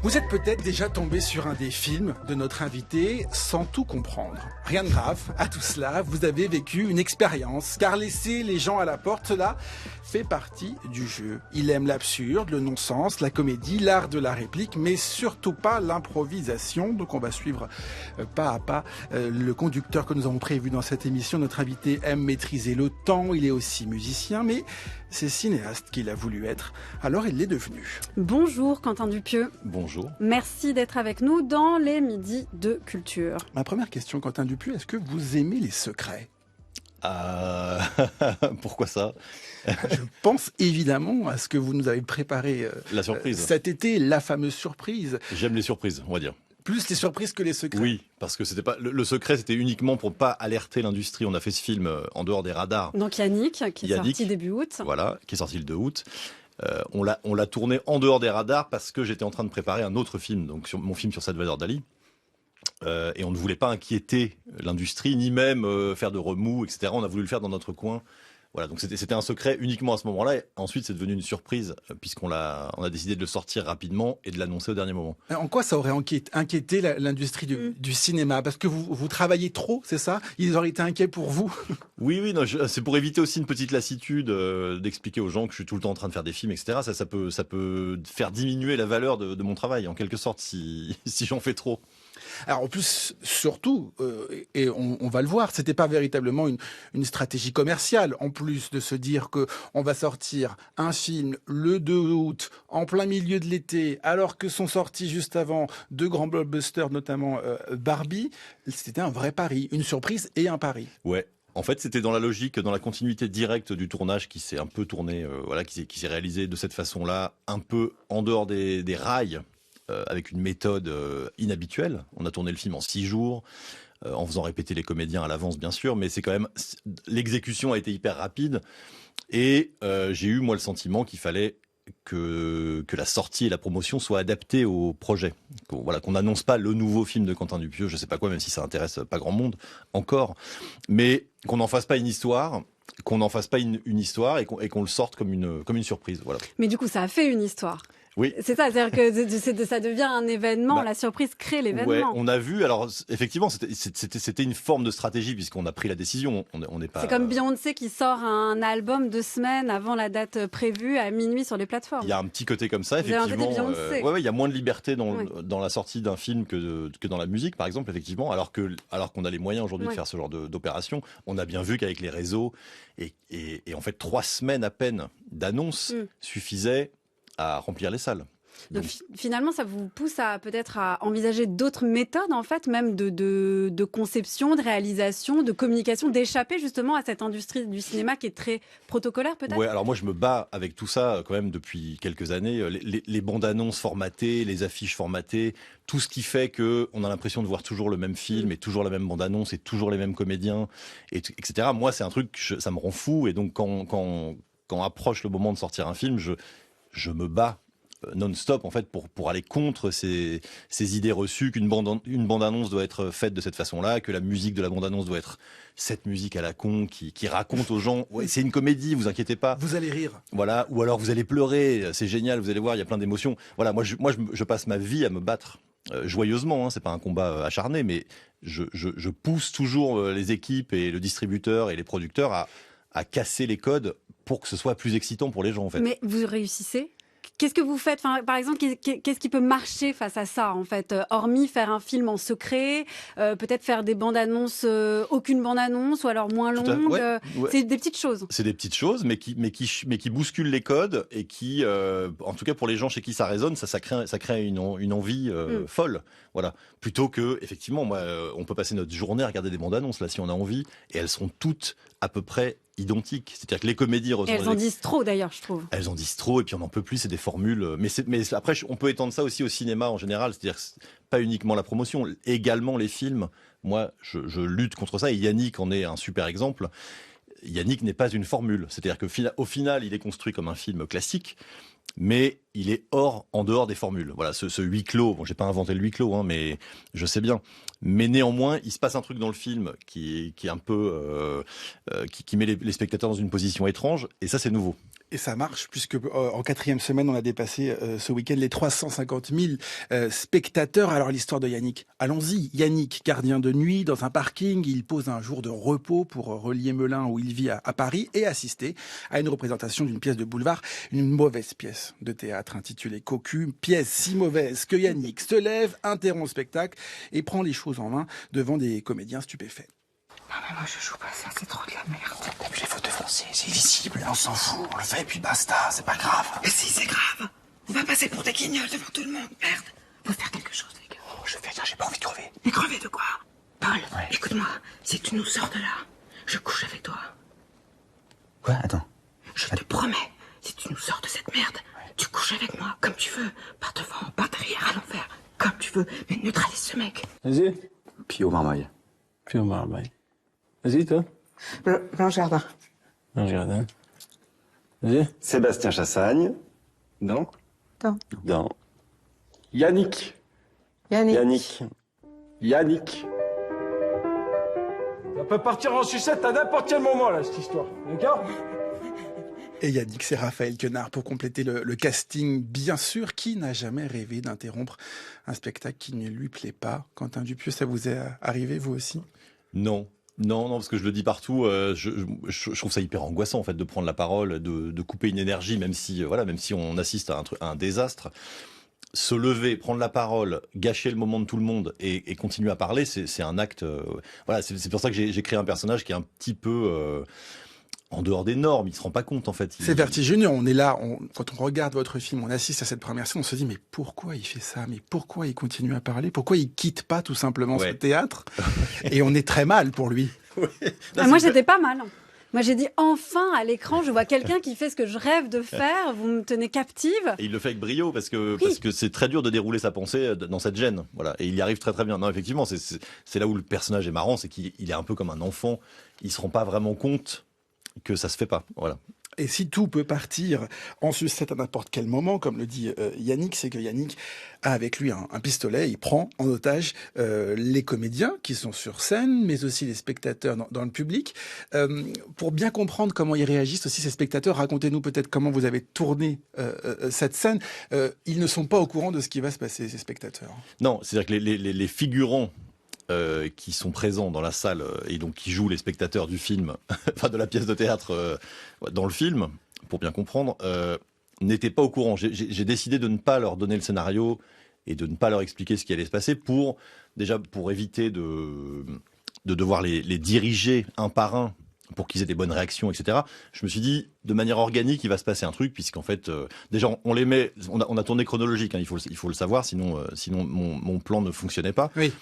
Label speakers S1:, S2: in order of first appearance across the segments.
S1: Vous êtes peut-être déjà tombé sur un des films de notre invité sans tout comprendre. Rien de grave, à tout cela, vous avez vécu une expérience, car laisser les gens à la porte, cela fait partie du jeu. Il aime l'absurde, le non-sens, la comédie, l'art de la réplique, mais surtout pas l'improvisation. Donc on va suivre pas à pas le conducteur que nous avons prévu dans cette émission. Notre invité aime maîtriser le temps, il est aussi musicien, mais c'est cinéaste qu'il a voulu être, alors il l'est devenu.
S2: Bonjour Quentin Dupieux.
S3: Bonjour.
S2: Merci d'être avec nous dans les Midis de Culture.
S1: Ma première question, Quentin Dupieux, est-ce que vous aimez les secrets ?
S3: Pourquoi ça ?
S1: Je pense évidemment à ce que vous nous avez préparé
S3: La surprise.
S1: Cet été, la fameuse surprise.
S3: J'aime les surprises, on va dire.
S1: Plus les surprises que les secrets.
S3: Oui, parce que c'était pas le secret, c'était uniquement pour pas alerter l'industrie. On a fait ce film en dehors des radars.
S2: Donc Yannick, qui est sorti début août.
S3: Voilà, qui est sorti le 2 août. On l'a tourné en dehors des radars parce que j'étais en train de préparer un autre film, donc mon film sur Salvador Dali. Et on ne voulait pas inquiéter l'industrie, ni même faire de remous, etc. On a voulu le faire dans notre coin. Voilà, donc c'était un secret uniquement à ce moment-là. Et ensuite, c'est devenu une surprise puisqu'on a décidé de le sortir rapidement et de l'annoncer au dernier moment.
S1: En quoi ça aurait inquiété l'industrie du cinéma ? Parce que vous travaillez trop, c'est ça ? Ils auraient été inquiets pour vous ?
S3: Oui, non, c'est pour éviter aussi une petite lassitude d'expliquer aux gens que je suis tout le temps en train de faire des films, etc. Ça peut faire diminuer la valeur de mon travail, en quelque sorte, si j'en fais trop.
S1: Alors en plus, surtout, et on va le voir, c'était pas véritablement une stratégie commerciale. En plus de se dire que on va sortir un film le 2 août, en plein milieu de l'été, alors que sont sortis juste avant deux grands blockbusters, notamment Barbie, c'était un vrai pari, une surprise et un pari.
S3: Ouais. En fait, c'était dans la logique, dans la continuité directe du tournage qui s'est un peu tourné, qui s'est réalisé de cette façon-là, un peu en dehors des rails. Avec une méthode inhabituelle. On a tourné le film en 6 jours, en faisant répéter les comédiens à l'avance, bien sûr, mais c'est quand même l'exécution a été hyper rapide. Et j'ai eu, moi, le sentiment qu'il fallait que la sortie et la promotion soient adaptées au projet. Qu'on n'annonce pas le nouveau film de Quentin Dupieux, je sais pas quoi, même si ça intéresse pas grand monde encore, mais qu'on n'en fasse pas une histoire, et qu'on le sorte comme une surprise. Voilà.
S2: Mais du coup, ça a fait une histoire.
S3: Oui.
S2: C'est ça, c'est-à-dire que ça devient un événement, la surprise crée l'événement.
S3: Ouais, on a vu, alors effectivement, c'était une forme de stratégie puisqu'on a pris la décision. On n'est pas.
S2: C'est comme Beyoncé qui sort un album 2 semaines avant la date prévue à minuit sur les plateformes.
S3: Il y a un petit côté comme ça, effectivement. Il y a moins de liberté dans la sortie d'un film que dans la musique, par exemple, effectivement. Alors qu'on a les moyens aujourd'hui de faire ce genre d'opération, on a bien vu qu'avec les réseaux et en fait 3 semaines à peine d'annonce suffisaient à remplir les salles.
S2: Donc finalement, ça vous pousse peut-être à envisager d'autres méthodes, en fait, même de conception, de réalisation, de communication, d'échapper justement à cette industrie du cinéma qui est très protocolaire, peut-être ?
S3: Ouais, alors moi je me bats avec tout ça quand même depuis quelques années. Les bandes annonces formatées, les affiches formatées, tout ce qui fait que on a l'impression de voir toujours le même film et toujours la même bande annonce et toujours les mêmes comédiens, etc. Moi, c'est un truc, ça me rend fou. Et donc quand approche le moment de sortir un film, je me bats non-stop en fait pour aller contre ces idées reçues qu'une bande-annonce doit être faite de cette façon-là, que la musique de la bande-annonce doit être cette musique à la con qui raconte aux gens ouais, c'est une comédie, vous inquiétez pas.
S1: Vous allez rire.
S3: Voilà, ou alors vous allez pleurer, c'est génial, vous allez voir, il y a plein d'émotions. Voilà, moi je passe ma vie à me battre joyeusement, hein, c'est pas un combat acharné, mais je pousse toujours les équipes et le distributeur et les producteurs à casser les codes pour que ce soit plus excitant pour les gens en fait.
S2: Mais vous réussissez ? Qu'est-ce que vous faites ? Par exemple, qu'est-ce qui peut marcher face à ça, en fait ? Hormis faire un film en secret, peut-être faire des bandes annonces, aucune bande annonce, ou alors moins longue. Ouais. C'est des petites choses.
S3: C'est des petites choses, mais qui bousculent les codes et qui, en tout cas pour les gens chez qui ça résonne, ça crée une envie folle. Voilà. Plutôt que, effectivement, moi, on peut passer notre journée à regarder des bandes annonces là si on a envie, et elles sont toutes à peu près identiques. C'est-à-dire que les comédies ressemblent.
S2: Et elles en disent trop d'ailleurs, je trouve.
S3: Elles en disent trop et puis on n'en peut plus, c'est des formules. Mais après, on peut étendre ça aussi au cinéma en général. C'est-à-dire pas uniquement la promotion, également les films. Moi, je lutte contre ça et Yannick en est un super exemple. Yannick n'est pas une formule. C'est-à-dire qu'au final, il est construit comme un film classique, mais il est en dehors des formules. Voilà, ce huis clos. Bon, j'ai pas inventé le huis clos, hein, mais je sais bien. Mais néanmoins, il se passe un truc dans le film qui est un peu qui met les spectateurs dans une position étrange, et ça c'est nouveau.
S1: Et ça marche, puisque en 4e semaine, on a dépassé ce week-end les 350 000 spectateurs. Alors l'histoire de Yannick, allons-y. Yannick, gardien de nuit dans un parking, il pose un jour de repos pour relier Melun où il vit à Paris et assister à une représentation d'une pièce de boulevard, une mauvaise pièce de théâtre intitulée Cocu, pièce si mauvaise que Yannick se lève, interrompt le spectacle et prend les choses en main devant des comédiens stupéfaits.
S4: Non mais moi je joue pas ça, c'est trop de la merde.
S5: Et puis il faut défoncer, c'est visible, on s'en fout, on le fait et puis basta, c'est pas grave.
S4: Mais si c'est grave, on va passer pour des guignols devant tout le monde, merde. Faut faire quelque chose les gars.
S5: Oh, je vais dire, j'ai pas envie de crever.
S4: Mais crever de quoi? Paul, écoute-moi, si tu nous sors de là, je couche avec toi.
S5: Quoi? Attends.
S4: Je te promets, si tu nous sors de cette merde, tu couches avec moi, comme tu veux. Par devant, par derrière, à l'envers, comme tu veux, mais neutralise ce mec.
S6: Vas-y.
S5: Pio Marmaille.
S6: Puis on va Vas-y, toi.
S4: Blanche Jardin.
S6: Non, je regarde. Hein. Vas-y.
S7: Sébastien Chassagne.
S4: Dans.
S7: Dans.
S6: Yannick.
S7: Yannick.
S6: Yannick. Ça peut partir en sucette à n'importe quel moment, là, cette histoire. D'accord?
S1: Et Yannick, c'est Raphaël Quenard pour compléter le casting. Bien sûr, qui n'a jamais rêvé d'interrompre un spectacle qui ne lui plaît pas? Quentin Dupieux, ça vous est arrivé, vous aussi?
S3: Non, parce que je le dis partout. Je trouve ça hyper angoissant en fait de prendre la parole, de couper une énergie, même si on assiste à un désastre. Se lever, prendre la parole, gâcher le moment de tout le monde et continuer à parler, c'est un acte. C'est pour ça que j'ai créé un personnage qui est un petit peu en dehors des normes. Il se rend pas compte en fait.
S1: C'est vertigineux. On est là, quand on regarde votre film, on assiste à cette première scène, on se dit mais pourquoi il fait ça? Mais pourquoi il continue à parler? Pourquoi il quitte pas tout simplement ce théâtre? Et on est très mal pour lui.
S2: Moi, j'étais pas mal. Moi, j'ai dit enfin à l'écran, je vois quelqu'un qui fait ce que je rêve de faire. Vous me tenez captive.
S3: Et il le fait avec brio parce que c'est très dur de dérouler sa pensée dans cette gêne. Voilà. Et il y arrive très très bien. Non, effectivement, c'est là où le personnage est marrant, c'est qu'il est un peu comme un enfant. Il se rend pas vraiment compte que ça se fait pas. Voilà.
S1: Et si tout peut partir en sucette à n'importe quel moment, comme le dit Yannick, c'est que Yannick a avec lui un pistolet, il prend en otage les comédiens qui sont sur scène, mais aussi les spectateurs dans le public. Pour bien comprendre comment ils réagissent aussi ces spectateurs, racontez-nous peut-être comment vous avez tourné cette scène. Ils ne sont pas au courant de ce qui va se passer, ces spectateurs.
S3: Non, c'est-à-dire que les figurants qui sont présents dans la salle et donc qui jouent les spectateurs du film, enfin de la pièce de théâtre dans le film, pour bien comprendre, n'étaient pas au courant. J'ai décidé de ne pas leur donner le scénario et de ne pas leur expliquer ce qui allait se passer pour éviter de devoir les diriger un par un pour qu'ils aient des bonnes réactions, etc. Je me suis dit, de manière organique, il va se passer un truc, puisqu'en fait, déjà, on les met, on a tourné chronologique, hein, il faut le savoir, sinon mon plan ne fonctionnait pas.
S1: Oui.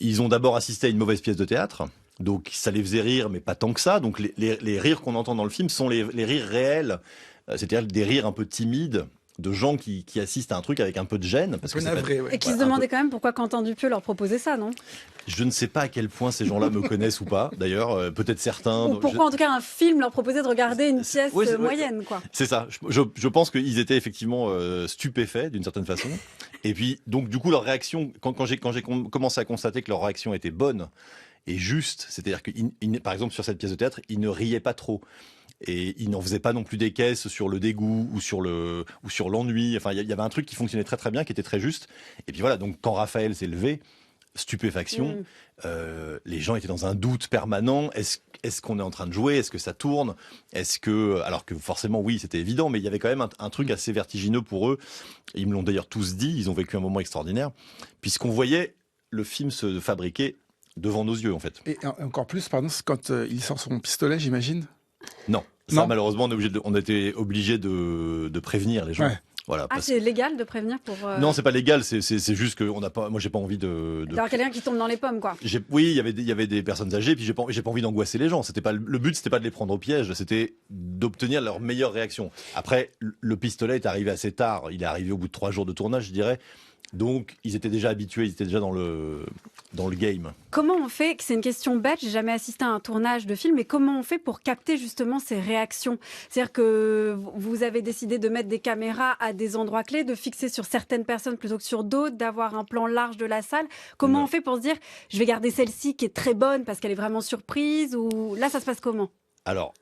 S3: Ils ont d'abord assisté à une mauvaise pièce de théâtre, donc ça les faisait rire, mais pas tant que ça. Donc les rires qu'on entend dans le film sont les rires réels, c'est-à-dire des rires un peu timides de gens qui assistent à un truc avec un peu de gêne. Parce que
S2: et qui se demandaient quand même pourquoi Quentin Dupieux leur proposait ça, non?
S3: Je ne sais pas à quel point ces gens-là me connaissent ou pas, d'ailleurs, peut-être certains.
S2: Ou pourquoi en tout cas un film leur proposait de regarder une pièce moyenne, quoi.
S3: C'est ça, je pense qu'ils étaient effectivement stupéfaits d'une certaine façon. Et puis, donc du coup, leur réaction, quand j'ai commencé à constater que leur réaction était bonne et juste, c'est-à-dire que, par exemple, sur cette pièce de théâtre, ils ne riaient pas trop. Et ils n'en faisaient pas non plus des caisses sur le dégoût ou sur l'ennui. Enfin, il y avait un truc qui fonctionnait très très bien, qui était très juste. Et puis voilà, donc quand Raphaël s'est levé, stupéfaction, les gens étaient dans un doute permanent. Est-ce qu'on est en train de jouer? Est-ce que ça tourne? Alors que forcément, oui, c'était évident, mais il y avait quand même un truc assez vertigineux pour eux. Ils me l'ont d'ailleurs tous dit, ils ont vécu un moment extraordinaire, puisqu'on voyait le film se fabriquer devant nos yeux, en fait.
S1: Et encore plus, pardon, quand il sort son pistolet, j'imagine?
S3: Non. Ça, malheureusement, on a été obligé de prévenir les gens.
S1: Ouais.
S3: Voilà,
S2: c'est légal de prévenir pour...
S3: Non, c'est pas légal, c'est juste que moi j'ai pas envie
S2: d'avoir quelqu'un qui tombe dans les pommes, quoi.
S3: Oui, il y avait des personnes âgées, puis j'ai pas envie d'angoisser les gens. Le but, c'était pas de les prendre au piège, c'était d'obtenir leur meilleure réaction. Après, le pistolet est arrivé assez tard, il est arrivé au bout de 3 jours de tournage, je dirais. Donc, ils étaient déjà habitués, ils étaient déjà dans le game.
S2: Comment on fait, c'est une question bête, j'ai jamais assisté à un tournage de film, mais comment on fait pour capter justement ces réactions? C'est-à-dire que vous avez décidé de mettre des caméras à des endroits clés, de fixer sur certaines personnes plutôt que sur d'autres, d'avoir un plan large de la salle. Comment on fait pour se dire, je vais garder celle-ci qui est très bonne parce qu'elle est vraiment surprise, ou là ça se passe comment?
S3: Alors,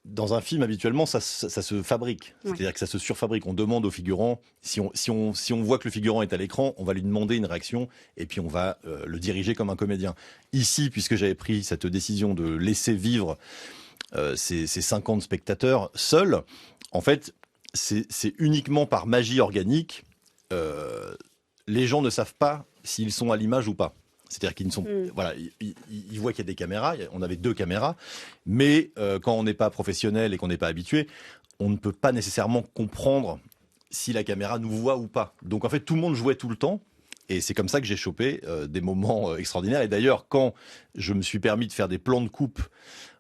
S3: dans un film, habituellement, ça se fabrique. C'est-à-dire que ça se surfabrique. On demande au figurant, si on voit que le figurant est à l'écran, on va lui demander une réaction et puis on va le diriger comme un comédien. Ici, puisque j'avais pris cette décision de laisser vivre ces 50 spectateurs seuls, en fait, c'est uniquement par magie organique. Les gens ne savent pas s'ils sont à l'image ou pas. C'est-à-dire qu'ils ne sont, voilà, ils voient qu'il y a des caméras. On avait 2 caméras, mais quand on n'est pas professionnel et qu'on n'est pas habitué, on ne peut pas nécessairement comprendre si la caméra nous voit ou pas. Donc en fait, tout le monde jouait tout le temps, et c'est comme ça que j'ai chopé des moments extraordinaires. Et d'ailleurs, quand je me suis permis de faire des plans de coupe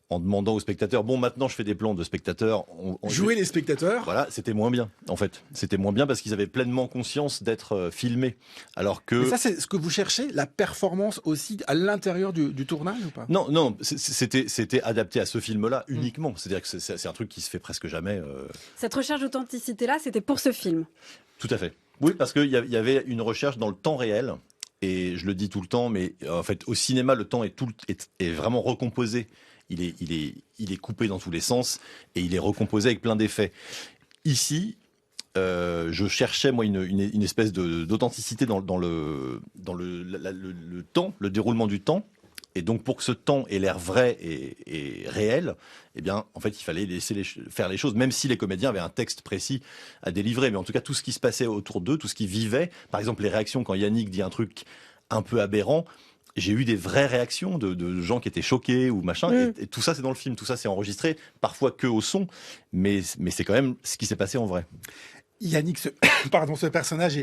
S3: en demandant aux spectateurs, bon, maintenant je fais des plans de spectateurs.
S1: Jouer les spectateurs.
S3: Voilà, c'était moins bien, en fait. C'était moins bien parce qu'ils avaient pleinement conscience d'être filmés. Alors que...
S1: Mais ça, c'est ce que vous cherchez, la performance aussi à l'intérieur du tournage ou pas?
S3: Non, c'était adapté à ce film-là uniquement. C'est-à-dire que c'est un truc qui se fait presque jamais.
S2: Cette recherche d'authenticité-là, c'était pour ce film?
S3: Tout à fait. Oui, parce qu'il y avait une recherche dans le temps réel. Et je le dis tout le temps, mais en fait, au cinéma, le temps est vraiment recomposé. Il est coupé dans tous les sens et il est recomposé avec plein d'effets. Ici, je cherchais moi une espèce d'authenticité dans le temps, le déroulement du temps. Et donc pour que ce temps ait l'air vrai et réel, eh bien en fait il fallait laisser faire les choses, même si les comédiens avaient un texte précis à délivrer. Mais en tout cas tout ce qui se passait autour d'eux, tout ce qu'ils vivaient, par exemple les réactions quand Yannick dit un truc un peu aberrant. J'ai eu des vraies réactions de gens qui étaient choqués ou machin. Et tout ça, c'est dans le film. Tout ça, c'est enregistré, parfois que au son. Mais c'est quand même ce qui s'est passé en vrai.
S1: Yannick, ce personnage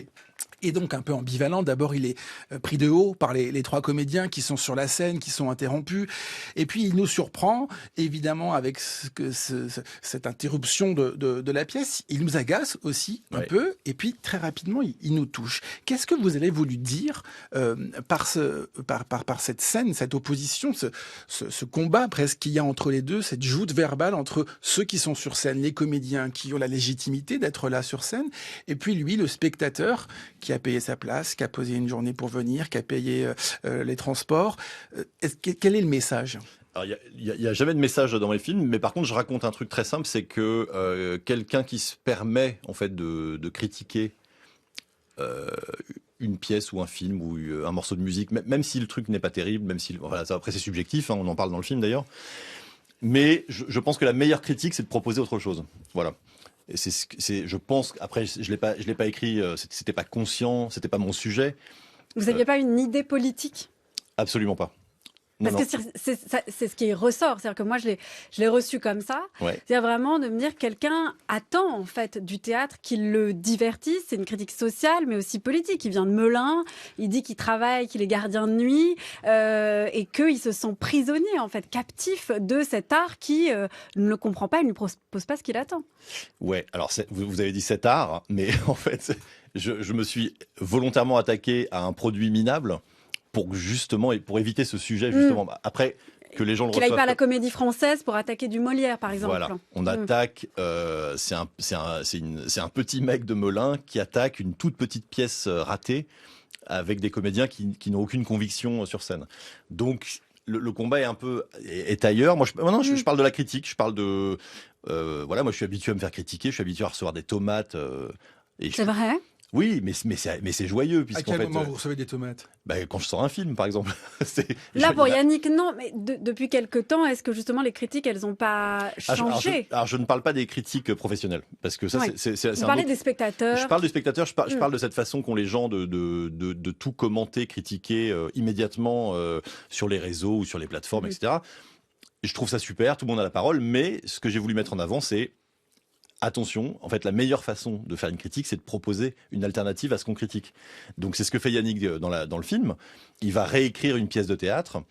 S1: est donc un peu ambivalent. D'abord, il est pris de haut par les 3 comédiens qui sont sur la scène, qui sont interrompus. Et puis, il nous surprend, évidemment, avec cette interruption de la pièce. Il nous agace aussi un peu. Et puis, très rapidement, il nous touche. Qu'est-ce que vous avez voulu dire par cette scène, cette opposition, ce combat presque qu'il y a entre les deux, cette joute verbale entre ceux qui sont sur scène, les comédiens qui ont la légitimité d'être là sur scène, et puis lui, le spectateur, qui a payé sa place, qui a posé une journée pour venir, qui a payé les transports. Quel est le message ?
S3: Alors, il y a jamais de message dans mes films, mais par contre, je raconte un truc très simple, c'est que quelqu'un qui se permet en fait de critiquer une pièce ou un film ou un morceau de musique, même si le truc n'est pas terrible, même si voilà, ça, après c'est subjectif, hein, on en parle dans le film d'ailleurs. Mais je pense que la meilleure critique, c'est de proposer autre chose. Voilà. Et je pense, après, je l'ai pas écrit, c'était pas conscient, c'était pas mon sujet.
S2: Vous n'aviez pas une idée politique?
S3: Absolument pas.
S2: Parce que c'est ce qui ressort. C'est-à-dire que moi, je l'ai reçu comme ça.
S3: Ouais.
S2: C'est-à-dire vraiment de me dire quelqu'un attend en fait du théâtre qu'il le divertisse. C'est une critique sociale, mais aussi politique. Il vient de Melun. Il dit qu'il travaille, qu'il est gardien de nuit et qu'il se sent prisonnier, en fait, captif de cet art qui ne le comprend pas et ne lui propose pas ce qu'il attend.
S3: Ouais, alors vous avez dit cet art, mais en fait, je me suis volontairement attaqué à un produit minable pour éviter ce sujet, justement. Après, que les gens le reçoivent.
S2: Qu'il aille pas à la Comédie Française pour attaquer du Molière, par exemple.
S3: Voilà, on attaque, c'est un petit mec de Melun qui attaque une toute petite pièce ratée avec des comédiens qui n'ont aucune conviction sur scène. Donc, le combat est ailleurs. Moi, je parle de la critique, je parle de... voilà, moi, je suis habitué à me faire critiquer, je suis habitué à recevoir des tomates.
S2: C'est vrai ?
S3: Oui, mais c'est joyeux.
S1: À quel moment vous recevez des tomates ?
S3: Quand je sors un film, par exemple.
S2: Là, pour Yannick, non, mais depuis quelque temps, est-ce que justement les critiques, elles n'ont pas changé ?
S3: Alors, je ne parle pas des critiques professionnelles, parce que ça, c'est
S2: Vous parlez des spectateurs.
S3: Je parle des spectateurs, je parle de cette façon qu'ont les gens de tout commenter, critiquer immédiatement sur les réseaux ou sur les plateformes, etc. Et je trouve ça super, tout le monde a la parole, mais ce que j'ai voulu mettre en avant, c'est attention, en fait, la meilleure façon de faire une critique, c'est de proposer une alternative à ce qu'on critique. Donc, c'est ce que fait Yannick dans le film. Il va réécrire une pièce de théâtre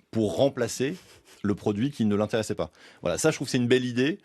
S3: pour remplacer le produit qui ne l'intéressait pas. Voilà, ça, je trouve que c'est une belle idée.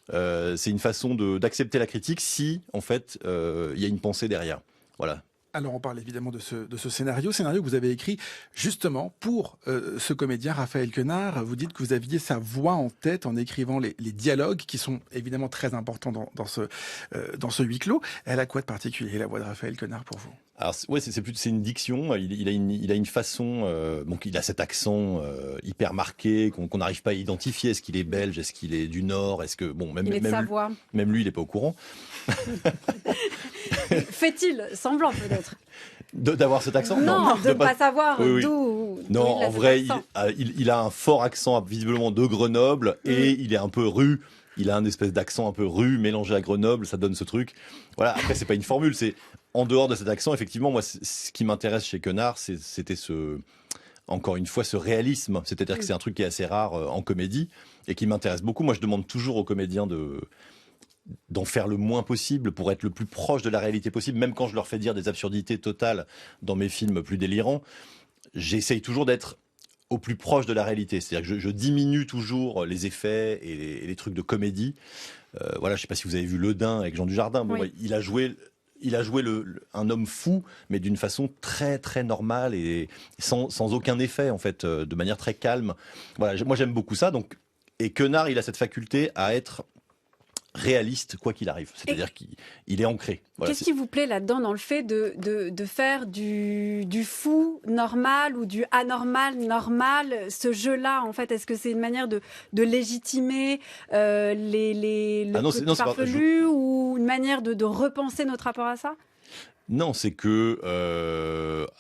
S3: C'est une façon d'accepter la critique si, en fait, il y a une pensée derrière. Voilà.
S1: Alors on parle évidemment de ce scénario que vous avez écrit justement pour ce comédien Raphaël Quenard. Vous dites que vous aviez sa voix en tête en écrivant les dialogues qui sont évidemment très importants dans ce huis clos. Elle a quoi de particulier, la voix de Raphaël Quenard, pour vous?
S3: Alors ouais, c'est une diction. Il a une façon. Donc il a cet accent hyper marqué qu'on n'arrive pas à identifier. Est-ce qu'il est belge? Est-ce qu'il est du Nord? Est-ce que
S2: il est de Savoie.
S3: Même lui, il est pas au courant.
S2: Fait-il semblant peut-être
S3: d'avoir cet accent?
S2: Non, de ne pas savoir
S3: oui.
S2: d'où.
S3: Non, en vrai, il a un fort accent visiblement de Grenoble et il est un peu rue. Il a un espèce d'accent un peu rue mélangé à Grenoble. Ça donne ce truc. Voilà. Après, c'est pas une formule. C'est en dehors de cet accent. Effectivement, moi, ce qui m'intéresse chez Quenard, c'était encore une fois, ce réalisme. C'est-à-dire que c'est un truc qui est assez rare en comédie et qui m'intéresse beaucoup. Moi, je demande toujours aux comédiens d'en faire le moins possible pour être le plus proche de la réalité possible, même quand je leur fais dire des absurdités totales dans mes films plus délirants. J'essaye toujours d'être au plus proche de la réalité. C'est-à-dire que je diminue toujours les effets et les trucs de comédie. Voilà, je sais pas si vous avez vu Le Dain avec Jean Dujardin. Bon,
S2: oui.
S3: Il a joué un homme fou, mais d'une façon très très normale et sans aucun effet, en fait, de manière très calme. Voilà, moi j'aime beaucoup ça. Donc, et Quenard, il a cette faculté à être réaliste quoi qu'il arrive, c'est-à-dire qu'il est ancré. Voilà,
S2: qu'est-ce qui vous plaît là-dedans dans le fait de faire du fou normal ou du anormal normal, ce jeu-là en fait? Est-ce que c'est une manière de légitimer le farfelu ou une manière de repenser notre rapport à ça?
S3: Non, c'est que,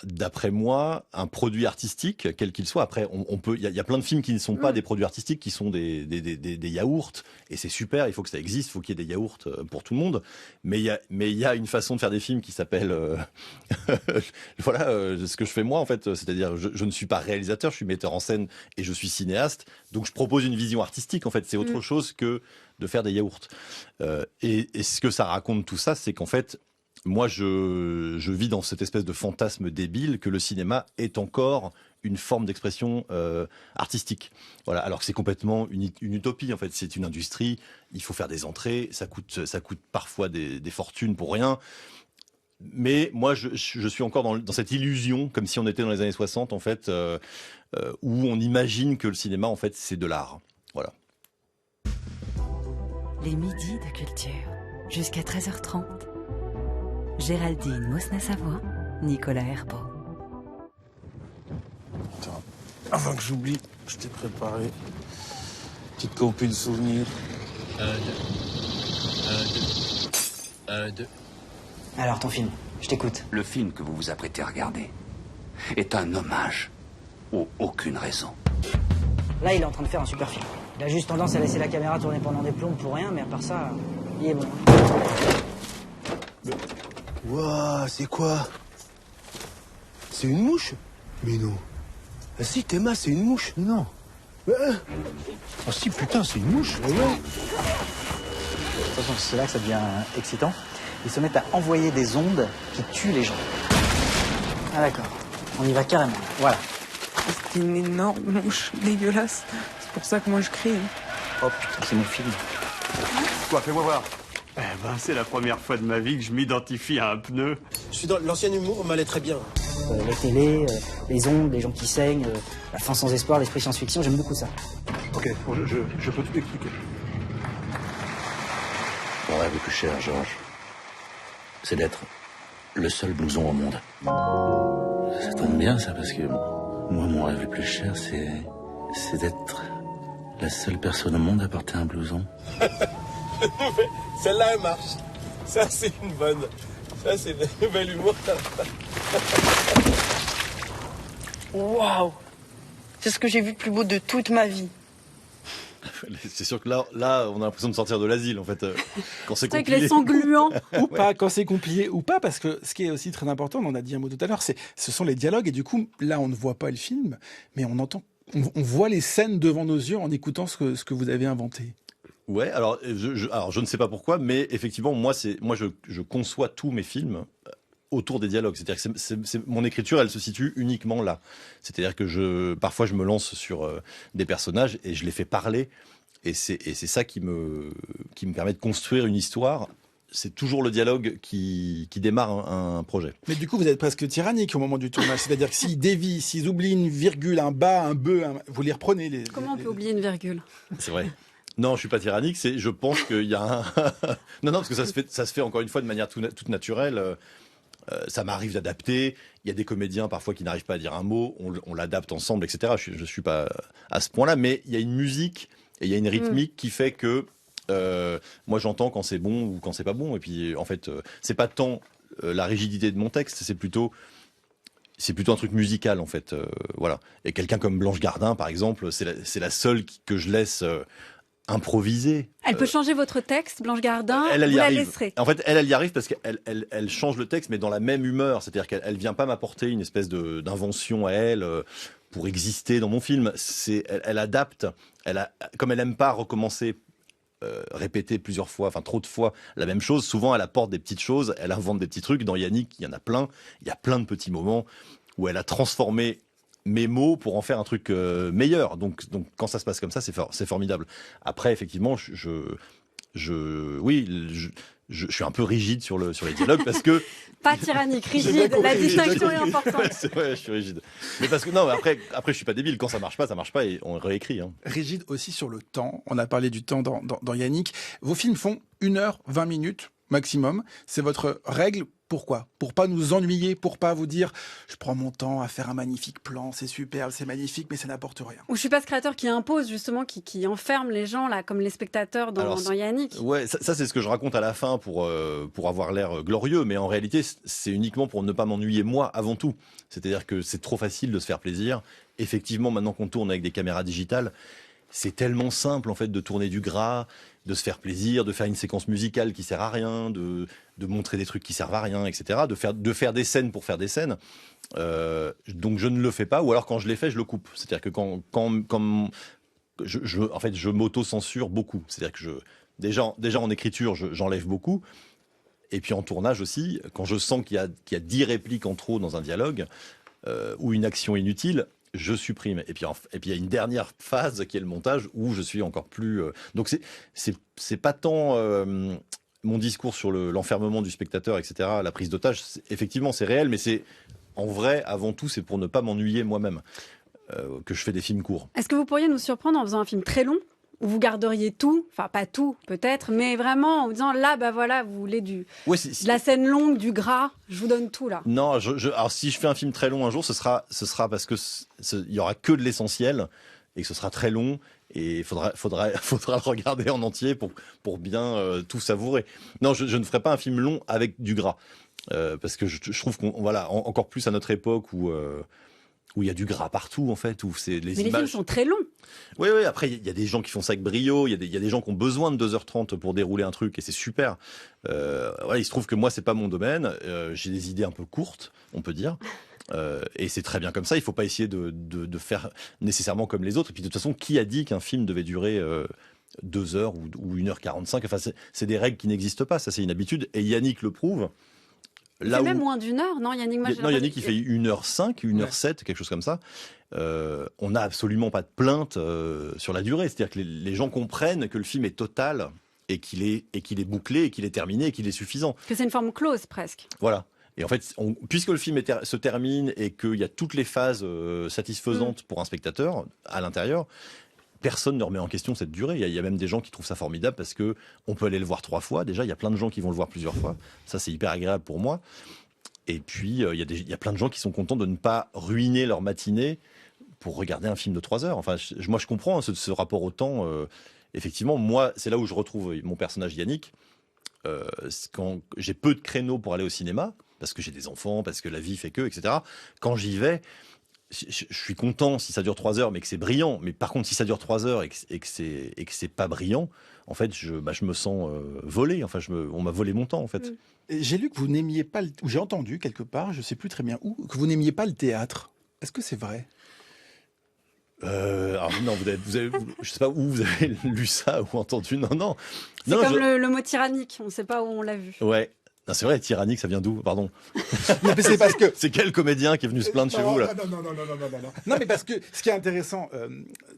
S3: d'après moi, un produit artistique, quel qu'il soit, après, il y a plein de films qui ne sont pas des produits artistiques, qui sont des yaourts, et c'est super, il faut que ça existe, il faut qu'il y ait des yaourts pour tout le monde, mais il y a une façon de faire des films qui s'appelle, voilà, ce que je fais moi, en fait, c'est-à-dire, je ne suis pas réalisateur, je suis metteur en scène et je suis cinéaste, donc je propose une vision artistique, en fait, c'est autre chose que de faire des yaourts. Et ce que ça raconte tout ça, c'est qu'en fait, moi, je vis dans cette espèce de fantasme débile que le cinéma est encore une forme d'expression artistique. Voilà, alors que c'est complètement une utopie, en fait. C'est une industrie, il faut faire des entrées, ça coûte parfois des fortunes pour rien. Mais moi, je suis encore dans cette illusion, comme si on était dans les années 60, en fait, où on imagine que le cinéma, en fait, c'est de l'art. Voilà.
S8: Les midis de culture, jusqu'à 13h30. Géraldine Mosna-Savoie, Nicolas Herbeau.
S5: Attends, avant que j'oublie, je t'ai préparé. Petite copie de souvenirs.
S9: Deux.
S10: Alors, ton film, je t'écoute.
S9: Le film que vous vous apprêtez à regarder est un hommage ou aucune raison.
S10: Là, il est en train de faire un super film. Il a juste tendance à laisser la caméra tourner pendant des plombes pour rien, mais à part ça, il est bon.
S5: Ouah, c'est quoi? C'est une mouche? Mais non. Ah si, Théma, c'est une mouche. Non. Ah si, putain, c'est une mouche. Ouais.
S10: De toute façon, c'est là que ça devient excitant. Ils se mettent à envoyer des ondes qui tuent les gens. Ah d'accord, on y va carrément. Voilà.
S11: C'est une énorme mouche dégueulasse. C'est pour ça que moi je crie.
S10: Oh putain, c'est mon film.
S5: Quoi, fais-moi voir.
S12: C'est la première fois de ma vie que je m'identifie à un pneu.
S5: Je suis dans l'ancien humour, m'allait très bien.
S10: Les télés, les ondes, les gens qui saignent, la fin sans espoir, l'esprit science-fiction, j'aime beaucoup ça.
S5: Ok, bon, je peux tout expliquer.
S9: Mon rêve le plus cher, Georges, c'est d'être le seul blouson au monde. Ça tombe bien, ça, parce que moi, mon rêve le plus cher, c'est d'être la seule personne au monde à porter un blouson.
S5: Celle-là, elle marche. Ça, c'est une bonne. Ça, c'est le nouvel humour.
S11: Waouh! C'est ce que j'ai vu de plus beau de toute ma vie.
S3: C'est sûr que là, on a l'impression de sortir de l'asile, en fait, quand c'est compliqué.
S2: Avec les sangs gluants.
S1: Ou pas, quand c'est compliqué ou pas, parce que ce qui est aussi très important, on en a dit un mot tout à l'heure, ce sont les dialogues, et du coup, là, on ne voit pas le film, mais on voit les scènes devant nos yeux en écoutant ce que vous avez inventé.
S3: Ouais, alors je ne sais pas pourquoi, mais effectivement, moi je conçois tous mes films autour des dialogues. C'est-à-dire que mon écriture, elle se situe uniquement là. C'est-à-dire que parfois je me lance sur des personnages et je les fais parler, et c'est ça qui me permet de construire une histoire. c'est toujours le dialogue qui démarre un projet.
S1: Mais du coup, vous êtes presque tyrannique au moment du tournage. C'est-à-dire que s'ils dévient, s'ils oublient une virgule, un bas, un beu, vous les reprenez.
S2: Comment on peut oublier une virgule?
S3: C'est vrai. Non, je suis pas tyrannique. Je pense qu'il y a un. non, parce que ça se fait encore une fois de manière toute naturelle. Ça m'arrive d'adapter. Il y a des comédiens parfois qui n'arrivent pas à dire un mot. On l'adapte ensemble, etc. Je suis pas à ce point-là, mais il y a une musique et il y a une rythmique qui fait que moi j'entends quand c'est bon ou quand c'est pas bon. Et puis en fait, c'est pas tant la rigidité de mon texte, c'est plutôt un truc musical en fait. Voilà. Et quelqu'un comme Blanche Gardin, par exemple, c'est la seule que je laisse improviser.
S2: Elle peut changer votre texte, Blanche Gardin,
S3: elle
S2: vous
S3: y
S2: la
S3: arrive.
S2: laisserez.
S3: En fait, elle y arrive parce qu'elle change le texte, mais dans la même humeur. C'est-à-dire qu'elle vient pas m'apporter une espèce d'invention à elle pour exister dans mon film. Elle adapte. Comme elle aime pas recommencer, répéter plusieurs fois, enfin trop de fois la même chose, souvent elle apporte des petites choses, elle invente des petits trucs. Dans Yannick, il y en a plein. Il y a plein de petits moments où elle a transformé mes mots pour en faire un truc meilleur. Donc quand ça se passe comme ça, c'est formidable. Après, effectivement, je suis un peu rigide sur les dialogues parce que
S2: pas tyrannique, rigide. La distinction est importante.
S3: Ouais, c'est vrai, je suis rigide. Mais parce que non, après, je suis pas débile. Quand ça marche pas et on réécrit. Hein.
S1: Rigide aussi sur le temps. On a parlé du temps dans Yannick. Vos films font 1h20 maximum. C'est votre règle. Pourquoi? Pour pas nous ennuyer, pour pas vous dire je prends mon temps à faire un magnifique plan, c'est superbe, c'est magnifique, mais ça n'apporte rien.
S2: Ou je suis pas ce créateur qui impose justement, qui enferme les gens là, comme les spectateurs dans Yannick.
S3: Ouais, ça c'est ce que je raconte à la fin pour avoir l'air glorieux, mais en réalité c'est uniquement pour ne pas m'ennuyer moi avant tout. C'est-à-dire que c'est trop facile de se faire plaisir. Effectivement, maintenant qu'on tourne avec des caméras digitales, c'est tellement simple en fait de tourner du gras, de se faire plaisir, de faire une séquence musicale qui sert à rien, de montrer des trucs qui servent à rien, etc. De faire des scènes pour faire des scènes. Donc je ne le fais pas, ou alors quand je l'ai fait, je le coupe. C'est-à-dire que quand je m'auto-censure beaucoup. C'est-à-dire que déjà en écriture, j'enlève beaucoup. Et puis en tournage aussi, quand je sens qu'il y a 10 répliques en trop dans un dialogue ou une action inutile, je supprime. Et puis il y a une dernière phase qui est le montage où je suis encore plus. Donc c'est pas tant mon discours sur l'enfermement du spectateur, etc. La prise d'otage. Effectivement, c'est réel, mais c'est en vrai avant tout, c'est pour ne pas m'ennuyer moi-même que je fais des films courts.
S2: Est-ce que vous pourriez nous surprendre en faisant un film très long où vous garderiez tout, enfin pas tout peut-être, mais vraiment en vous disant là, bah voilà, vous voulez de la scène longue, du gras, je vous donne tout là.
S3: Non, alors si je fais un film très long un jour, ce sera parce que il y aura que de l'essentiel et que ce sera très long et il faudra le regarder en entier pour bien tout savourer. Non, je ne ferai pas un film long avec du gras parce que je trouve encore plus à notre époque où il y a du gras partout, en fait, où c'est les images...
S2: les films sont très longs.
S3: Oui, après, il y a des gens qui font ça avec brio, il y a des gens qui ont besoin de 2h30 pour dérouler un truc, et c'est super. Il se trouve que moi, c'est pas mon domaine, j'ai des idées un peu courtes, on peut dire, et c'est très bien comme ça, il faut pas essayer de faire nécessairement comme les autres, et puis de toute façon, qui a dit qu'un film devait durer 2 heures ou 1h45 ? Enfin, c'est des règles qui n'existent pas, ça c'est une habitude, et Yannick le prouve.
S2: C'est même moins d'1 heure, non Yannick?
S3: Yannick, il fait 1h05, 1h07, quelque chose comme ça. On n'a absolument pas de plainte sur la durée. C'est-à-dire que les gens comprennent que le film est total et qu'il est bouclé, et qu'il est terminé, et qu'il est suffisant.
S2: Que c'est une forme close, presque.
S3: Voilà. Et en fait, puisque le film se termine et qu'il y a toutes les phases satisfaisantes pour un spectateur à l'intérieur, personne ne remet en question cette durée. Il y a même des gens qui trouvent ça formidable parce que on peut aller le voir 3 fois. Déjà, il y a plein de gens qui vont le voir plusieurs fois. Ça, c'est hyper agréable pour moi. Et puis, il y a plein de gens qui sont contents de ne pas ruiner leur matinée pour regarder un film de 3 heures. Enfin, moi, je comprends ce rapport au temps. Effectivement, moi, c'est là où je retrouve mon personnage Yannick. Quand j'ai peu de créneaux pour aller au cinéma, parce que j'ai des enfants, parce que la vie fait que, etc. Quand j'y vais, je suis content si ça dure 3 heures, mais que c'est brillant. Mais par contre, si ça dure 3 heures et que c'est pas brillant, en fait, je me sens volé. Enfin, on m'a volé mon temps, en fait.
S1: J'ai lu que vous n'aimiez pas, ou j'ai entendu quelque part, je sais plus très bien où, que vous n'aimiez pas le théâtre. Est-ce que c'est vrai?
S3: Alors non, je sais pas où vous avez lu ça ou entendu. Non.
S2: C'est comme le mot tyrannique. On ne sait pas où on l'a vu.
S3: Ouais. Non, c'est vrai, tyrannique, ça vient d'où? Pardon.
S1: Non, mais c'est parce que...
S3: C'est quel comédien qui est venu se plaindre chez vous, là?
S1: Non, mais parce que ce qui est intéressant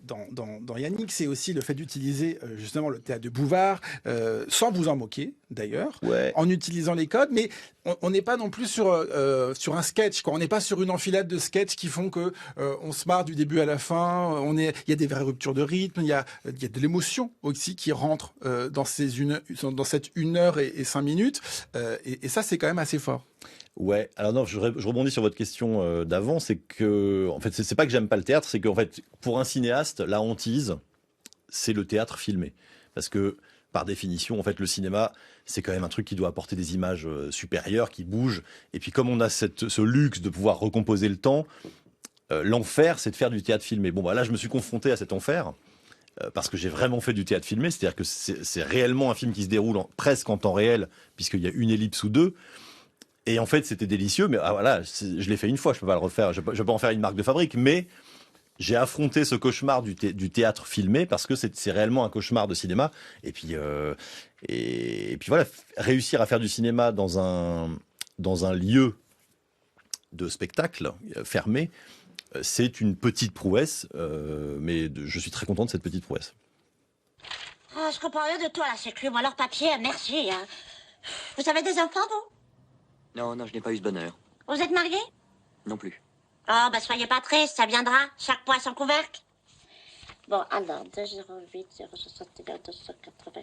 S1: dans Yannick, c'est aussi le fait d'utiliser justement le théâtre de Bouvard, sans vous en moquer d'ailleurs, en utilisant les codes, mais on n'est pas non plus sur un sketch, quoi. On n'est pas sur une enfilade de sketchs qui font que on se marre du début à la fin. Il y a des vraies ruptures de rythme, il y a de l'émotion aussi qui rentre dans cette 1 heure et 5 minutes, et ça c'est quand même assez fort.
S3: Ouais, alors non, je rebondis sur votre question d'avant, c'est que, en fait, c'est pas que j'aime pas le théâtre, c'est qu'en fait, pour un cinéaste, la hantise, c'est le théâtre filmé. Parce que, par définition, en fait, le cinéma, c'est quand même un truc qui doit apporter des images supérieures, qui bougent. Et puis, comme on a ce luxe de pouvoir recomposer le temps, l'enfer, c'est de faire du théâtre filmé. Bon, bah là, je me suis confronté à cet enfer, parce que j'ai vraiment fait du théâtre filmé, c'est-à-dire que c'est réellement un film qui se déroule presque en temps réel, puisqu'il y a une ellipse ou deux. Et en fait, c'était délicieux, mais voilà, je l'ai fait une fois, je peux pas le refaire, je peux pas en faire une marque de fabrique, mais j'ai affronté ce cauchemar du théâtre filmé parce que c'est réellement un cauchemar de cinéma. Et puis voilà, réussir à faire du cinéma dans un lieu de spectacle fermé, c'est une petite prouesse, mais je suis très content de cette petite prouesse.
S13: Oh, je comprends rien de toi, la sécu. Moi, leur papier, merci. Hein. Vous avez des enfants, vous?
S14: Non, je n'ai pas eu ce bonheur.
S13: Vous êtes mariés?
S14: Non plus.
S13: Oh, bah soyez pas tristes, ça viendra. Chaque poids son couvercle. Bon, alors, 208 061 280.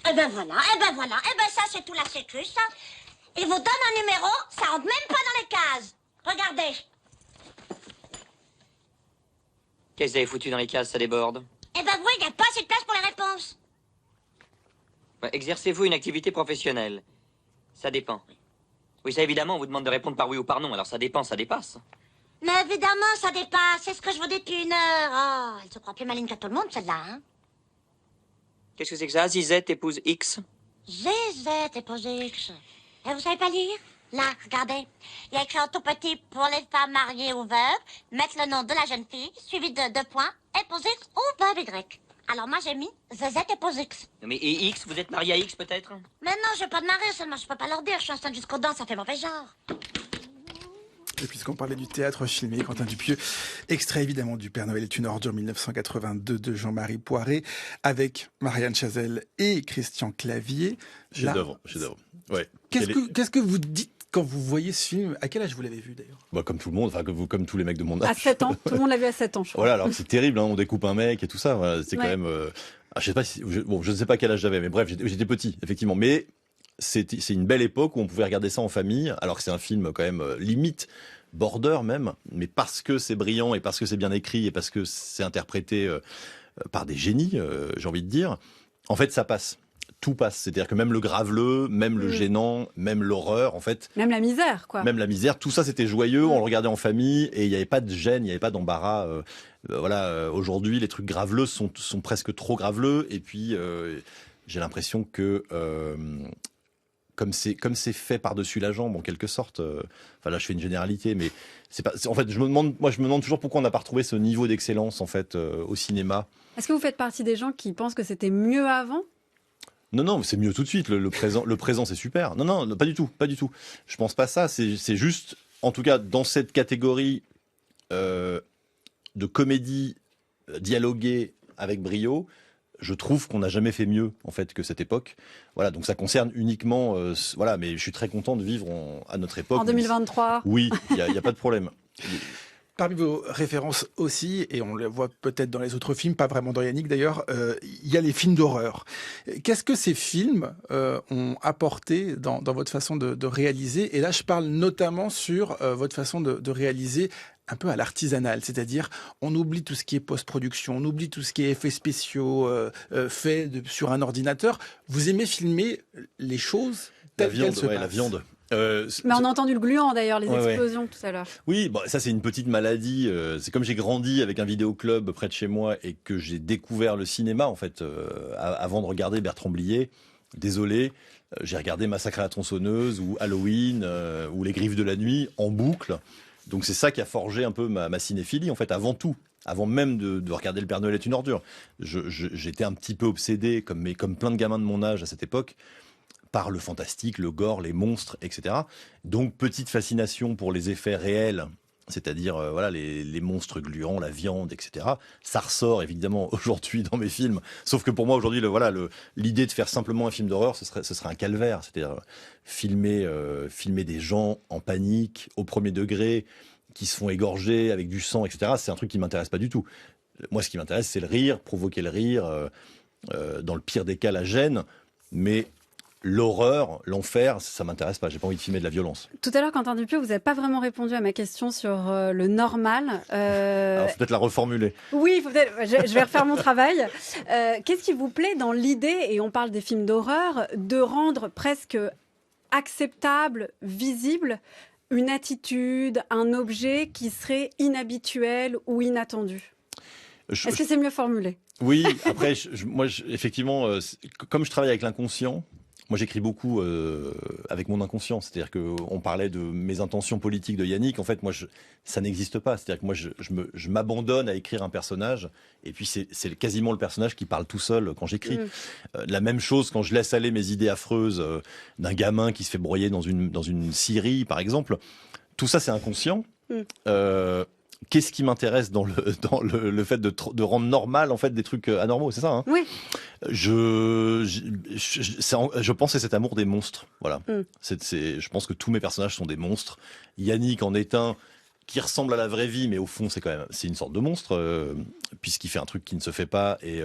S13: Eh ben voilà, ça c'est tout la sécu, ça. Il vous donne un numéro, ça rentre même pas dans les cases. Regardez.
S14: Qu'est-ce que vous avez foutu dans les cases, ça déborde?
S13: Eh ben oui, il n'y a pas assez de place pour les réponses.
S14: Exercez-vous une activité professionnelle? Ça dépend. Oui, ça évidemment, on vous demande de répondre par oui ou par non, alors ça dépend, ça dépasse.
S13: Mais évidemment, ça dépasse, c'est ce que je vous dis depuis 1 heure. Oh, elle se croit plus maligne que tout le monde, celle-là, hein.
S14: Qu'est-ce que c'est que ça? Zizette épouse X?
S13: Zizette épouse X. Et vous savez pas lire? Là, regardez. Il y a écrit en tout petit pour les femmes mariées ou veuves, mettre le nom de la jeune fille, suivi de 2 points, épouse X ou veuve Y. Alors moi j'ai mis Zizette épouse X.
S14: Mais et X, vous êtes marié à X peut-être?
S13: Mais non, je vais pas de marier, seulement je peux pas leur dire, je suis enceinte jusqu'aux dents, ça fait mauvais genre.
S1: Et puisqu'on parlait du théâtre filmé, Quentin Dupieux, extrait évidemment du Père Noël est une ordure 1982 de Jean-Marie Poiret, avec Marianne Chazelle et Christian Clavier.
S3: Chef-d'œuvre. Ouais.
S1: Qu'est-ce que vous dites quand vous voyez ce film? À quel âge vous l'avez vu d'ailleurs?
S3: Bah, comme tout le monde, comme tous les mecs de mon âge.
S2: À 7 ans, tout le monde l'a vu à 7 ans, je crois.
S3: Voilà, alors c'est terrible, hein, on découpe un mec et tout ça, voilà, c'est quand même... je sais pas je ne sais pas quel âge j'avais, mais bref, j'étais petit, effectivement. Mais c'est une belle époque où on pouvait regarder ça en famille, alors que c'est un film quand même limite, border même, mais parce que c'est brillant et parce que c'est bien écrit et parce que c'est interprété par des génies, j'ai envie de dire, en fait ça passe. Tout passe, c'est-à-dire que même le graveleux, même le gênant, même l'horreur, en fait...
S2: Même la misère, quoi.
S3: Même la misère, tout ça c'était joyeux, on le regardait en famille et il n'y avait pas de gêne, il n'y avait pas d'embarras. Aujourd'hui, les trucs graveleux sont presque trop graveleux et puis j'ai l'impression que... Comme c'est fait par-dessus la jambe en quelque sorte, enfin là je fais une généralité, mais c'est pas. En fait, je me demande toujours pourquoi on n'a pas retrouvé ce niveau d'excellence en fait au cinéma.
S2: Est-ce que vous faites partie des gens qui pensent que c'était mieux avant?
S3: Non, c'est mieux tout de suite. Le présent c'est super. Non, pas du tout. Je pense pas ça. C'est juste, en tout cas dans cette catégorie de comédie dialoguée avec brio. Je trouve qu'on n'a jamais fait mieux en fait que cette époque. Voilà, donc ça concerne uniquement, mais je suis très content de vivre à notre époque.
S2: En 2023.
S3: Oui, il y a pas de problème.
S1: Parmi vos références aussi, et on le voit peut-être dans les autres films, pas vraiment dans Yannick d'ailleurs, il y a les films d'horreur. Qu'est-ce que ces films ont apporté dans votre façon de réaliser? Et là, je parle notamment sur votre façon de réaliser un peu à l'artisanal, c'est-à-dire on oublie tout ce qui est post-production, on oublie tout ce qui est effets spéciaux faits sur un ordinateur. Vous aimez filmer les choses telles qu'elles se passent.
S3: La viande.
S2: Mais on a entendu le gluant d'ailleurs, les explosions tout à l'heure.
S3: Oui, ça c'est une petite maladie. C'est comme j'ai grandi avec un vidéoclub près de chez moi et que j'ai découvert le cinéma en fait avant de regarder Bertrand Blier. Désolé, j'ai regardé Massacre à la tronçonneuse ou Halloween ou Les Griffes de la nuit en boucle. Donc c'est ça qui a forgé un peu ma cinéphilie en fait avant tout. Avant même de regarder Le Père Noël est une ordure. J'étais un petit peu obsédé comme plein de gamins de mon âge à cette époque par le fantastique, le gore, les monstres, etc. Donc petite fascination pour les effets réels c'est-à-dire voilà les monstres gluants, la viande, etc. Ça ressort évidemment aujourd'hui dans mes films, sauf que pour moi aujourd'hui l'idée de faire simplement un film d'horreur, ce serait un calvaire, c'est-à-dire filmer des gens en panique au premier degré, qui se font égorger avec du sang, etc. C'est un truc qui m'intéresse pas du tout. Moi, ce qui m'intéresse, c'est le rire, provoquer le rire, dans le pire des cas la gêne, mais l'horreur, l'enfer, ça m'intéresse pas. J'ai pas envie de filmer de la violence.
S2: Tout à l'heure, Quentin Dupieux, vous n'avez pas vraiment répondu à ma question sur le normal.
S3: Alors, faut peut-être la reformuler.
S2: Oui, je vais refaire mon travail. Qu'est-ce qui vous plaît dans l'idée, et on parle des films d'horreur, de rendre presque acceptable, visible, une attitude, un objet qui serait inhabituel ou inattendu? Est-ce que c'est mieux formulé?
S3: Oui, après, moi, effectivement, comme je travaille avec l'inconscient, moi j'écris beaucoup avec mon inconscient. C'est-à-dire qu'on parlait de mes intentions politiques de Yannick. En fait, moi, ça n'existe pas. C'est-à-dire que moi, je m'abandonne à écrire un personnage, et puis c'est quasiment le personnage qui parle tout seul quand j'écris. La même chose quand je laisse aller mes idées affreuses d'un gamin qui se fait broyer dans une scierie, par exemple. Tout ça, c'est inconscient. Qu'est-ce qui m'intéresse dans le fait de rendre normal en fait des trucs anormaux, c'est ça, hein?
S2: Oui.
S3: Je pense que c'est cet amour des monstres, voilà. Je pense que tous mes personnages sont des monstres. Yannick en est un qui ressemble à la vraie vie, mais au fond c'est une sorte de monstre, puisqu'il fait un truc qui ne se fait pas et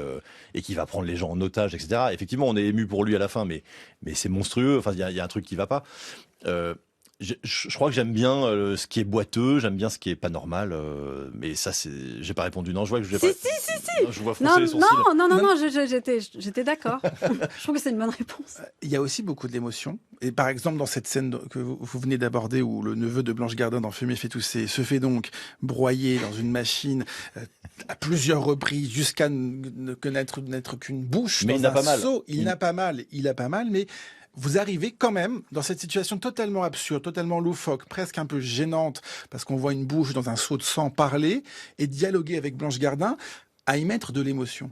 S3: qui va prendre les gens en otage, etc. Effectivement, on est ému pour lui à la fin, mais c'est monstrueux. Enfin, il y a un truc qui va pas. Je crois que j'aime bien ce qui est boiteux, j'aime bien ce qui est pas normal, mais ça j'ai pas répondu. Non, je vois que je
S2: Si.
S3: Non, je vois froncer les sourcils.
S2: Non, j'étais d'accord. Je trouve que c'est une bonne réponse.
S1: Il y a aussi beaucoup d'émotions. Et par exemple, dans cette scène que vous venez d'aborder, où le neveu de Blanche Gardin dans Fumer fait tousser se fait donc broyer dans une machine à plusieurs reprises jusqu'à n'être qu'une bouche
S3: mais
S1: dans
S3: il n'a
S1: un
S3: pas mal.
S1: seau. Il a pas mal, mais vous arrivez quand même dans cette situation totalement absurde, totalement loufoque, presque un peu gênante, parce qu'on voit une bouche dans un seau de sang parler et dialoguer avec Blanche Gardin, à y mettre de l'émotion.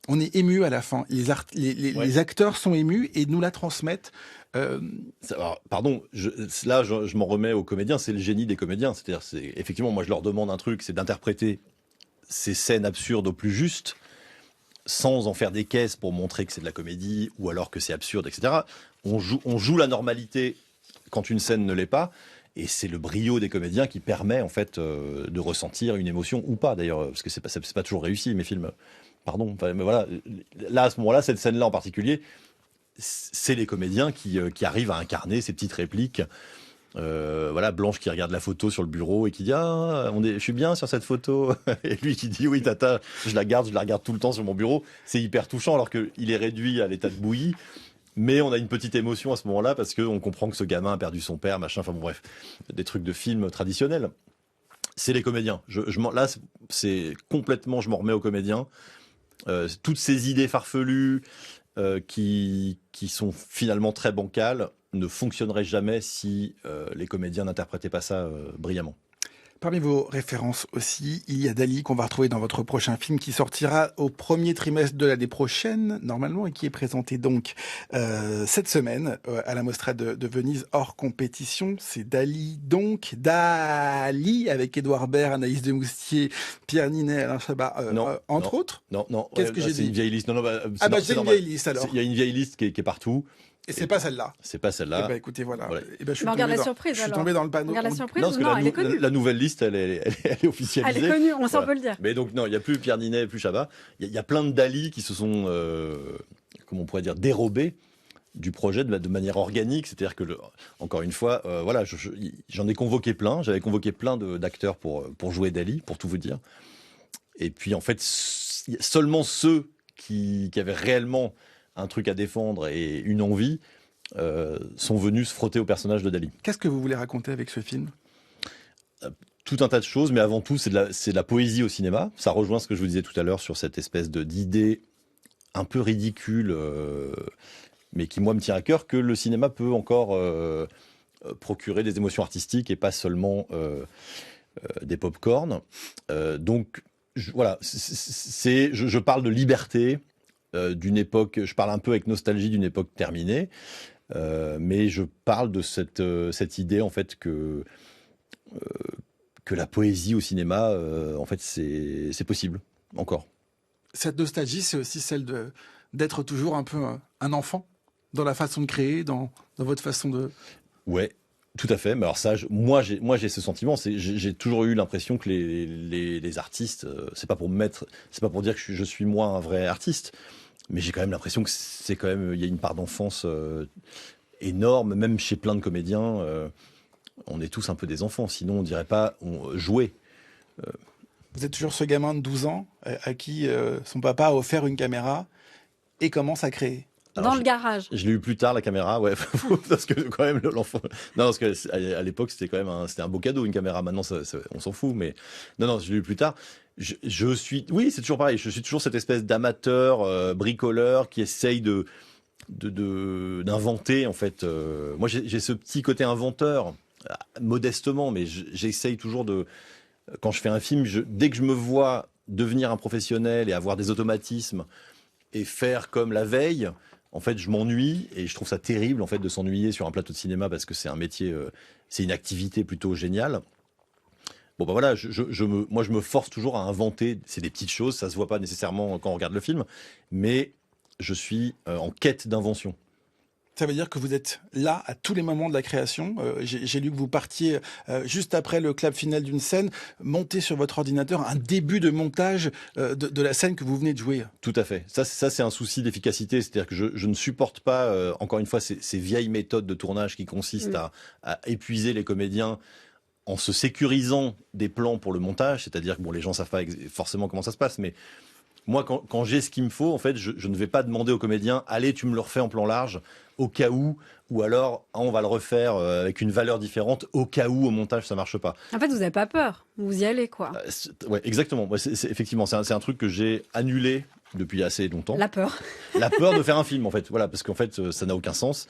S1: On est ému à la fin. Les acteurs sont émus et nous la transmettent.
S3: Alors, pardon, je m'en remets aux comédiens. C'est le génie des comédiens. C'est-à-dire, effectivement, moi, je leur demande un truc, c'est d'interpréter ces scènes absurdes au plus juste, sans en faire des caisses pour montrer que c'est de la comédie ou alors que c'est absurde, etc. On joue la normalité quand une scène ne l'est pas, et c'est le brio des comédiens qui permet en fait de ressentir une émotion ou pas d'ailleurs, parce que c'est pas toujours réussi mes films. Pardon, mais voilà. Là à ce moment-là, cette scène-là en particulier, c'est les comédiens qui arrivent à incarner ces petites répliques. Voilà, Blanche qui regarde la photo sur le bureau et qui dit je suis bien sur cette photo, et lui qui dit oui tata, je la regarde tout le temps sur mon bureau. C'est hyper touchant alors qu'il est réduit à l'état de bouillie, mais on a une petite émotion à ce moment-là parce qu'on comprend que ce gamin a perdu son père, machin, enfin bon bref, des trucs de films traditionnels. C'est les comédiens. Là c'est complètement, je m'en remets aux comédiens. Toutes ces idées farfelues qui sont finalement très bancales ne fonctionnerait jamais si les comédiens n'interprétaient pas ça brillamment.
S1: Parmi vos références aussi, il y a Dali qu'on va retrouver dans votre prochain film qui sortira au premier trimestre de l'année prochaine, normalement, et qui est présenté donc cette semaine à la Mostra de Venise hors compétition. C'est Dali, donc Dali, avec Édouard Baird, Anaïs Demoustier, Pierre Ninet, Alain Chabat, entre autres.
S3: Non.
S1: Qu'est-ce que j'ai dit?
S3: C'est une vieille liste.
S1: C'est une vieille liste alors.
S3: Il y a une vieille liste qui est partout.
S1: Et c'est pas celle-là.
S3: C'est pas celle-là.
S1: Eh ben, écoutez, voilà.
S2: Je suis regarde la surprise.
S1: Je suis tombé dans le panneau.
S2: Regarde la surprise.
S3: Non,
S2: Elle est connue.
S3: La nouvelle liste, elle est officialisée.
S2: Elle est connue, on peut le dire.
S3: Mais donc non, il y a plus Pierre Ninet, plus Chabat. Il y a plein de Dali qui se sont, comment on pourrait dire, dérobés du projet de manière organique. C'est-à-dire que, encore une fois, voilà, j'en ai convoqué plein. J'avais convoqué plein d'acteurs pour jouer Dali, pour tout vous dire. Et puis en fait, seulement ceux qui avaient réellement un truc à défendre et une envie, sont venus se frotter au personnage de Dali.
S1: Qu'est-ce que vous voulez raconter avec ce film ?
S3: Tout un tas de choses, mais avant tout, c'est de la poésie au cinéma. Ça rejoint ce que je vous disais tout à l'heure sur cette espèce d'idée un peu ridicule, mais qui, moi, me tient à cœur, que le cinéma peut encore procurer des émotions artistiques et pas seulement des pop-corn. Donc, voilà, je parle de liberté, d'une époque, je parle un peu avec nostalgie d'une époque terminée, mais je parle de cette idée en fait que que la poésie au cinéma, en fait, c'est possible, encore.
S1: Cette nostalgie, c'est aussi celle d'être toujours un peu un enfant dans la façon de créer, dans votre façon de...
S3: Ouais, tout à fait. Mais alors ça, moi j'ai ce sentiment. J'ai toujours eu l'impression que les artistes, c'est pas pour dire que je suis moi un vrai artiste, mais j'ai quand même l'impression que il y a une part d'enfance énorme, même chez plein de comédiens. On est tous un peu des enfants, sinon on dirait pas jouer.
S1: Vous êtes toujours ce gamin de 12 ans à qui son papa a offert une caméra et commence à créer.
S2: Dans le garage.
S3: Je l'ai eu plus tard, la caméra, ouais, parce que quand même l'enfant. Non, parce que à l'époque c'était quand même c'était un beau cadeau, une caméra. Maintenant on s'en fout, mais non, je l'ai eu plus tard. Oui, c'est toujours pareil. Je suis toujours cette espèce d'amateur bricoleur qui essaye d'inventer en fait. Moi j'ai ce petit côté inventeur, modestement, mais j'essaye toujours quand je fais un film, dès que je me vois devenir un professionnel et avoir des automatismes et faire comme la veille, en fait, je m'ennuie et je trouve ça terrible en fait de s'ennuyer sur un plateau de cinéma parce que c'est un métier, c'est une activité plutôt géniale. Bon bah voilà, moi je me force toujours à inventer. C'est des petites choses, ça se voit pas nécessairement quand on regarde le film, mais je suis en quête d'invention.
S1: Ça veut dire que vous êtes là à tous les moments de la création. J'ai lu que vous partiez juste après le clap final d'une scène, monter sur votre ordinateur un début de montage de la scène que vous venez de jouer.
S3: Tout à fait. Ça c'est un souci d'efficacité. C'est-à-dire que je ne supporte pas, encore une fois, ces vieilles méthodes de tournage qui consistent à épuiser les comédiens en se sécurisant des plans pour le montage. C'est-à-dire que les gens savent pas forcément comment ça se passe, mais moi, quand j'ai ce qu'il me faut, en fait, je ne vais pas demander aux comédiens, allez, tu me le refais en plan large, au cas où, ou alors, on va le refaire avec une valeur différente, au cas où, au montage, ça marche pas.
S2: En fait, vous n'avez pas peur, vous y allez, quoi.
S3: Ouais, exactement. Effectivement, c'est un truc que j'ai annulé depuis assez longtemps.
S2: La peur.
S3: La peur de faire un film, en fait. Voilà, parce qu'en fait, ça n'a aucun sens.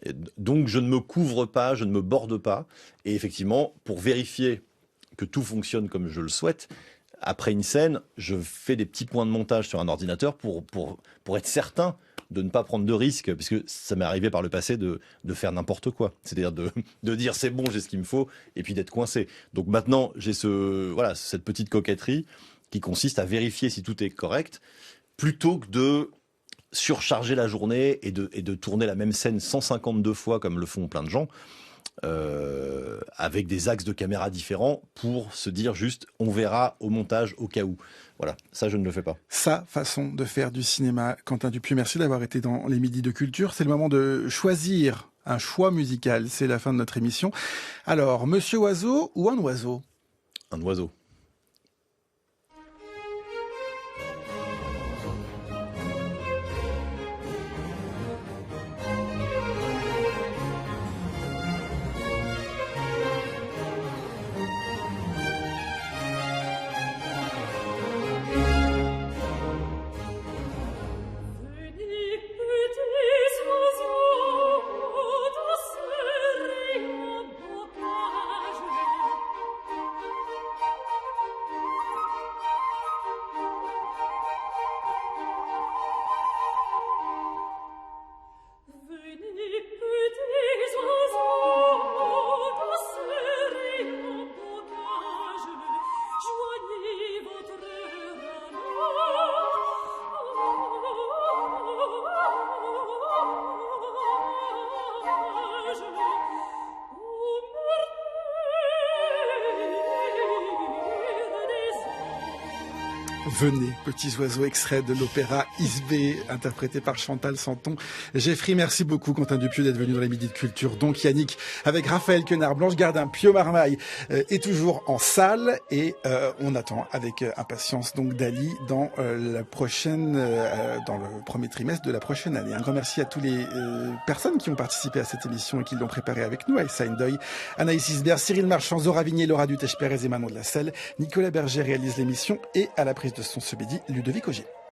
S3: Et donc, je ne me couvre pas, je ne me borde pas. Et effectivement, pour vérifier que tout fonctionne comme je le souhaite, après une scène, je fais des petits points de montage sur un ordinateur pour être certain de ne pas prendre de risques, puisque ça m'est arrivé par le passé de faire n'importe quoi. C'est-à-dire de dire c'est bon, j'ai ce qu'il me faut, et puis d'être coincé. Donc maintenant, j'ai cette petite coquetterie qui consiste à vérifier si tout est correct, plutôt que de surcharger la journée et de tourner la même scène 152 fois comme le font plein de gens. Avec des axes de caméra différents pour se dire juste on verra au montage au cas où. Voilà, ça je ne le fais pas.
S1: Sa façon de faire du cinéma. Quentin Dupieux, merci d'avoir été dans les Midis de Culture. C'est le moment de choisir un choix musical. C'est la fin de notre émission. Alors, Monsieur Oiseau ou un oiseau ?
S3: Un oiseau.
S1: Venez, petits oiseaux, extrait de l'opéra Isbé, interprété par Chantal Santon. Jeffrey, merci beaucoup, Quentin Dupieux, d'être venu dans les Midis de Culture. Donc Yannick, avec Raphaël Quenard, Blanche Gardin, Pio Marmaille, est toujours en salle et on attend avec impatience donc Dali dans la prochaine, dans le premier trimestre de la prochaine année. Un grand merci à tous les personnes qui ont participé à cette émission et qui l'ont préparée avec nous. Aïssa Ndoye, Anaïs Isbert, Cyril Marchand, Zora Vignier, Laura Dutèche-Pérez et Manon de la Selle. Nicolas Berger réalise l'émission et à la prise de son ce midi, Ludovic Augier.